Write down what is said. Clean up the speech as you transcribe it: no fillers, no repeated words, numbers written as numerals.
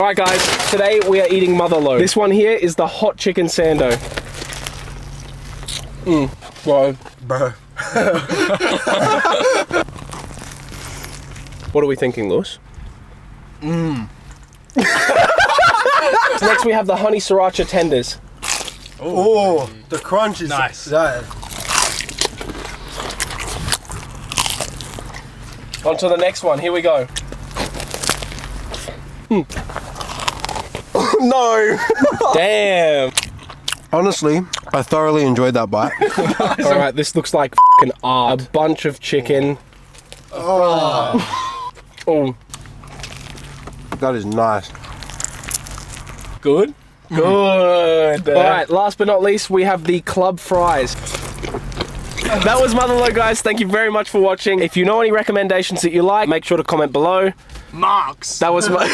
Alright guys, today we are eating motherload. This one here is the hot chicken sando. Bro. What are we thinking, Lewis? Next we have the honey sriracha tenders. Oh, the crunch is nice. On to the next one, here we go. No! Damn! Honestly, I thoroughly enjoyed that bite. Alright, this looks like f***ing art. A bunch of chicken. Oh. That is nice. Good? Good. Alright, last but not least, we have the club fries. That was Motherload, guys. Thank you very much for watching. If you know any recommendations that you like, make sure to comment below. Marks. That was my...